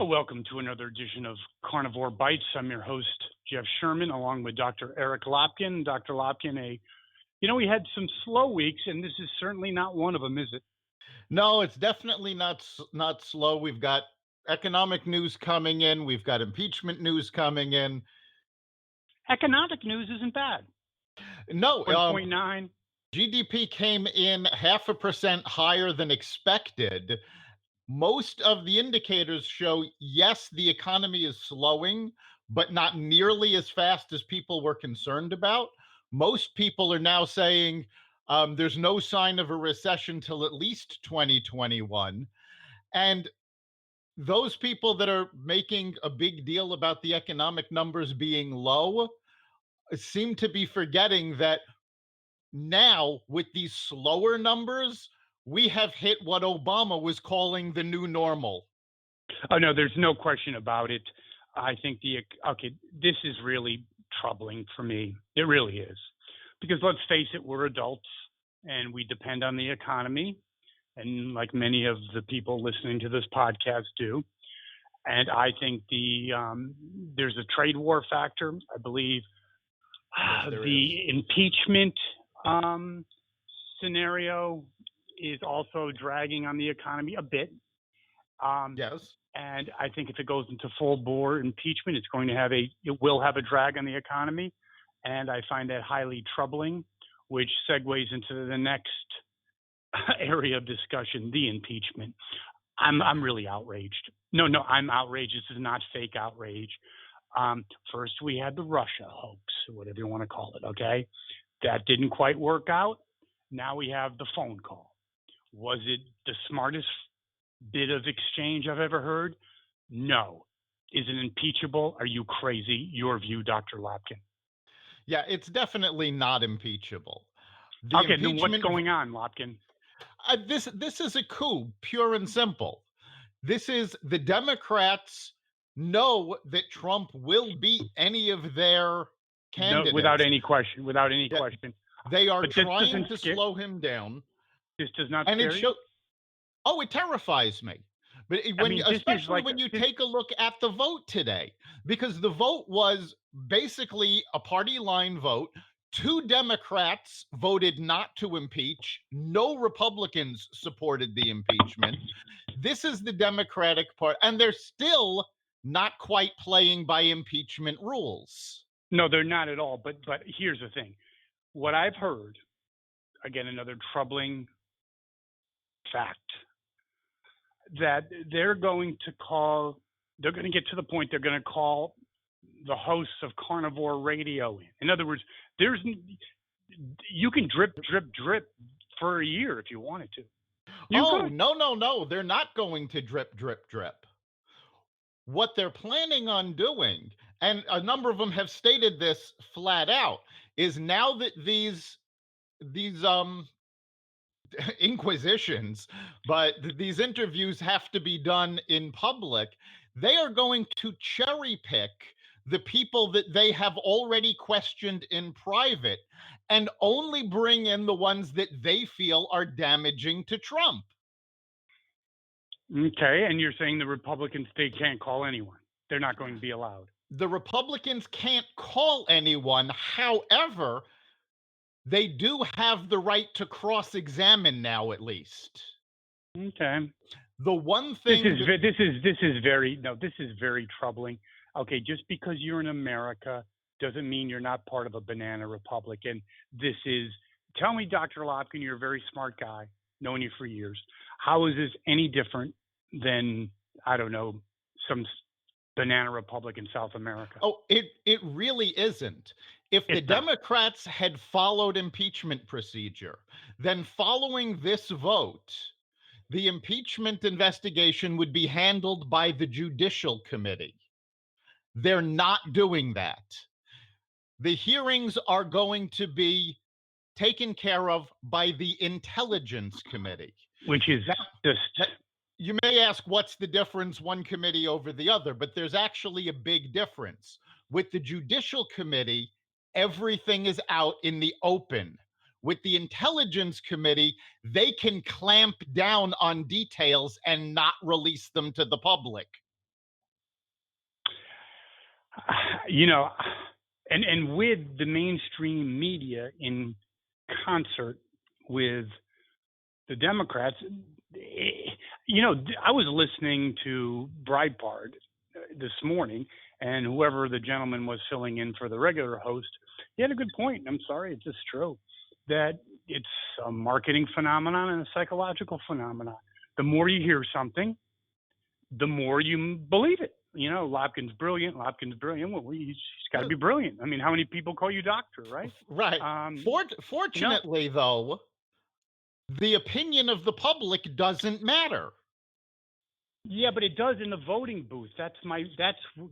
Welcome to another edition of Carnivore Bites. I'm your host, Jeff Sherman, along with Dr. Eric Lopkin. Dr. Lopkin, we had some slow weeks, and this is certainly not one of them, is it? No, it's definitely not slow. We've got economic news coming in. We've got impeachment news coming in. Economic news isn't bad. No, 1.9. GDP came in 0.5% higher than expected. Most of the indicators show, yes, the economy is slowing, but not nearly as fast as people were concerned about. Most people are now saying there's no sign of a recession till at least 2021. And those people that are making a big deal about the economic numbers being low seem to be forgetting that now, with these slower numbers, we have hit what Obama was calling the new normal. Oh, no, there's no question about it. I think this is really troubling for me. It really is. Because let's face it, we're adults and we depend on the economy. And like many of the people listening to this podcast do. And I think there's a trade war factor. I believe the impeachment scenario is also dragging on the economy a bit. Yes. And I think if it goes into full bore impeachment, it will have a drag on the economy. And I find that highly troubling, which segues into the next area of discussion, the impeachment. I'm really outraged. No, I'm outraged. This is not fake outrage. First, we had the Russia hoax, whatever you want to call it, okay? That didn't quite work out. Now we have the phone call. Was it the smartest bit of exchange I've ever heard? No. Is it impeachable? Are you crazy? Your view, Dr. Lopkin. Yeah, it's definitely not impeachable. Then what's going on, Lopkin? This is a coup, pure and simple. This is the Democrats know that Trump will beat any of their candidates. No, without any question. They are trying to slow him down. This does not scare you? Oh, it terrifies me. But especially when you take a look at the vote today, because the vote was basically a party line vote. 2 Democrats voted not to impeach. No Republicans supported the impeachment. This is the Democratic Party, and they're still not quite playing by impeachment rules. No, they're not at all. But here's the thing. What I've heard, again, another troubling fact, that they're going to get to the point they're going to call the hosts of Carnivore Radio in. In other words, you can drip for a year if you wanted to. No. They're not going to drip. What they're planning on doing, and a number of them have stated this flat out, is now that these inquisitions, but these interviews have to be done in public, they are going to cherry pick the people that they have already questioned in private and only bring in the ones that they feel are damaging to Trump. Okay, and you're saying the Republicans, they can't call anyone. They're not going to be allowed. The Republicans can't call anyone. However, they do have the right to cross-examine now, at least. Okay. The one thing this is very troubling. Okay, just because you're in America doesn't mean you're not part of a banana republic. And tell me, Dr. Lopkin, you're a very smart guy, known you for years. How is this any different than, I don't know, some banana republic in South America? Oh, it really isn't. If the Democrats had followed impeachment procedure, then following this vote, the impeachment investigation would be handled by the Judicial Committee. They're not doing that. The hearings are going to be taken care of by the Intelligence Committee. Which is you may ask, what's the difference one committee over the other? But there's actually a big difference. With the Judicial Committee, everything is out in the open. With the Intelligence Committee, they can clamp down on details and not release them to the public. You know, and with the mainstream media in concert with the Democrats, I was listening to Breitbart this morning, and whoever the gentleman was filling in for the regular host, he had a good point. I'm sorry, it's just true that it's a marketing phenomenon and a psychological phenomenon. The more you hear something, the more you believe it. Lopkin's brilliant. Well, he's got to be brilliant. I mean, how many people call you doctor, right? Right. Fortunately, though, the opinion of the public doesn't matter. Yeah, but it does in the voting booth. That's what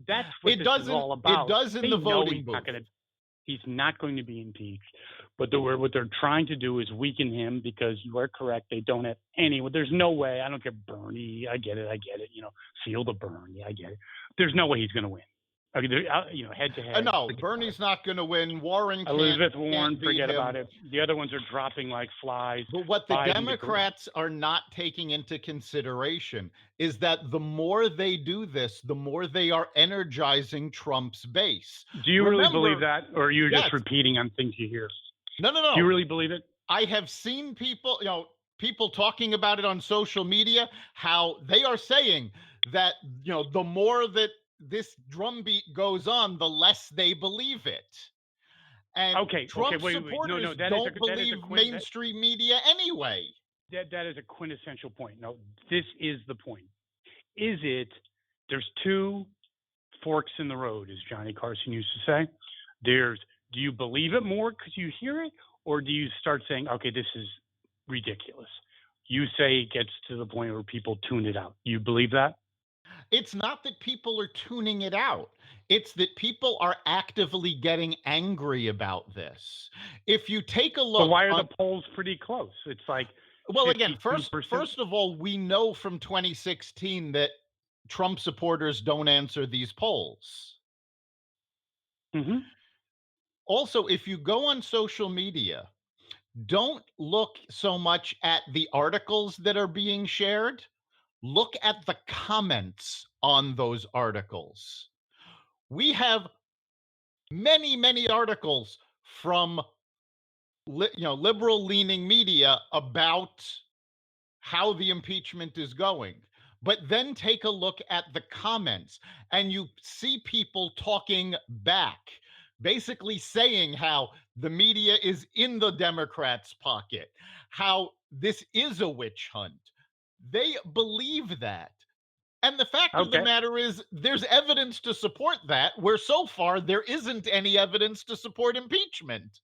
this is all about. It does in the voting booth. He's not going to be impeached. But what they're trying to do is weaken him, because you are correct. They don't have any. There's no way. I don't care, Bernie. I get it. Feel the burn. Yeah, I get it. There's no way he's going to win. I mean, head to head. No, Bernie's not going to win. Elizabeth Warren, forget about it. The other ones are dropping like flies. But what the Democrats are not taking into consideration is that the more they do this, the more they are energizing Trump's base. Do you really believe that, or are you just repeating on things you hear? No. Do you really believe it? I have seen people, people talking about it on social media, how they are saying that, the more that this drumbeat goes on, the less they believe it. And Trump supporters don't believe mainstream media anyway. That is a quintessential point. No, this is the point. There's two forks in the road, as Johnny Carson used to say. Do you believe it more because you hear it, or do you start saying, okay, this is ridiculous? You say it gets to the point where people tune it out. You believe that? It's not that people are tuning it out. It's that people are actively getting angry about this. If you take a look, but why are the polls pretty close? It's like, well, again, first of all, we know from 2016 that Trump supporters don't answer these polls. Mm-hmm. Also, if you go on social media, don't look so much at the articles that are being shared. Look at the comments on those articles. We have many, many articles from liberal-leaning media about how the impeachment is going. But then take a look at the comments, and you see people talking back, basically saying how the media is in the Democrats' pocket, how this is a witch hunt. They believe that. And the fact of the matter is, there's evidence to support that, where so far there isn't any evidence to support impeachment.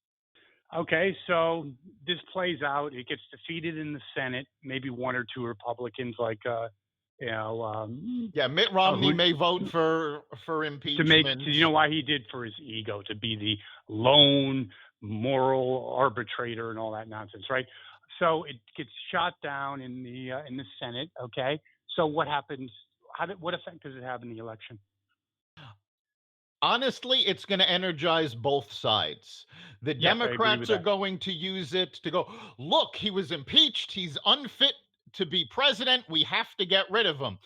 Okay, so this plays out. It gets defeated in the Senate. Maybe one or two Republicans, like Mitt Romney may vote for impeachment. You know why he did? For his ego, to be the lone moral arbitrator and all that nonsense, right? So it gets shot down in the Senate. Okay, so what happens? What effect does it have in the election? Honestly, it's going to energize both sides. The Democrats are going to use it to go, look, he was impeached. He's unfit to be president. We have to get rid of him.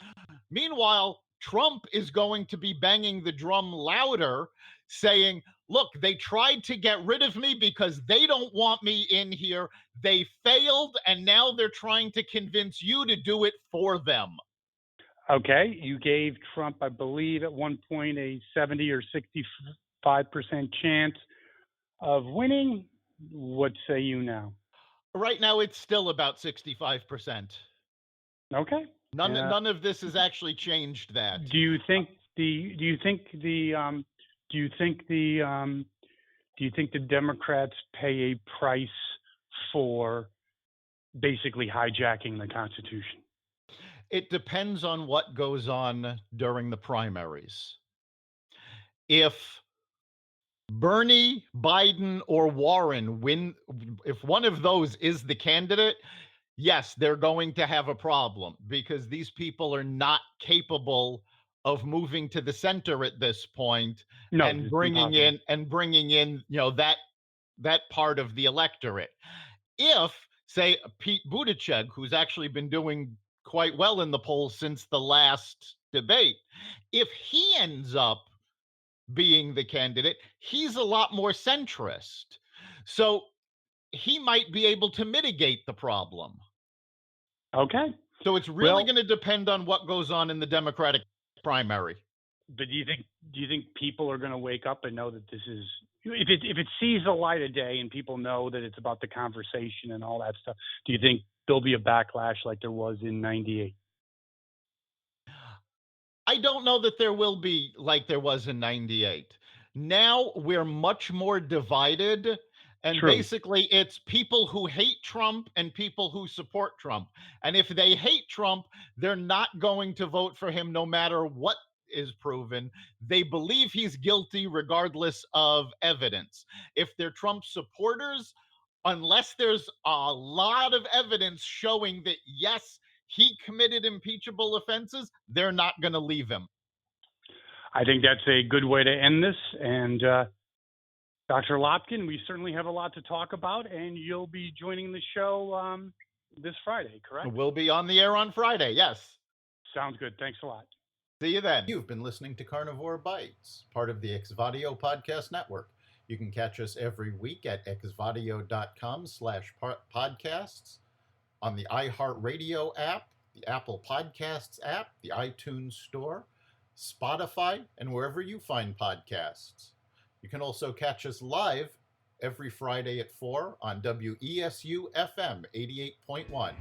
Meanwhile, Trump is going to be banging the drum louder, saying, look, they tried to get rid of me because they don't want me in here. They failed, and now they're trying to convince you to do it for them. Okay, you gave Trump, I believe, at one point a 70 or 65% chance of winning. What say you now? Right now, it's still about 65%. Okay. None of this has actually changed that. Do you think the Democrats pay a price for basically hijacking the Constitution? It depends on what goes on during the primaries. If Bernie, Biden, or Warren win, if one of those is the candidate, yes, they're going to have a problem, because these people are not capable of moving to the center at this point and bringing in that part of the electorate. If, say, Pete Buttigieg, who's actually been doing quite well in the polls since the last debate, if he ends up being the candidate. He's a lot more centrist. So he might be able to mitigate the problem. Okay. So it's really going to depend on what goes on in the Democratic primary. But do you think people are going to wake up and know that this is, if it sees the light of day and people know that it's about the conversation and all that stuff, do you think there'll be a backlash like there was in 98? I don't know that there will be like there was in 98. Now we're much more divided. And True. basically, it's people who hate Trump and people who support Trump. And if they hate Trump, they're not going to vote for him no matter what is proven. They believe he's guilty regardless of evidence. If they're Trump supporters, unless there's a lot of evidence showing that, yes, he committed impeachable offenses, they're not going to leave him. I think that's a good way to end this. And Dr. Lopkin, we certainly have a lot to talk about, and you'll be joining the show this Friday, correct? We'll be on the air on Friday, yes. Sounds good. Thanks a lot. See you then. You've been listening to Carnivore Bites, part of the Exvadio podcast network. You can catch us every week at exvadio.com/podcasts, on the iHeartRadio app, the Apple Podcasts app, the iTunes Store, Spotify, and wherever you find podcasts. You can also catch us live every Friday at 4 on WESU FM 88.1.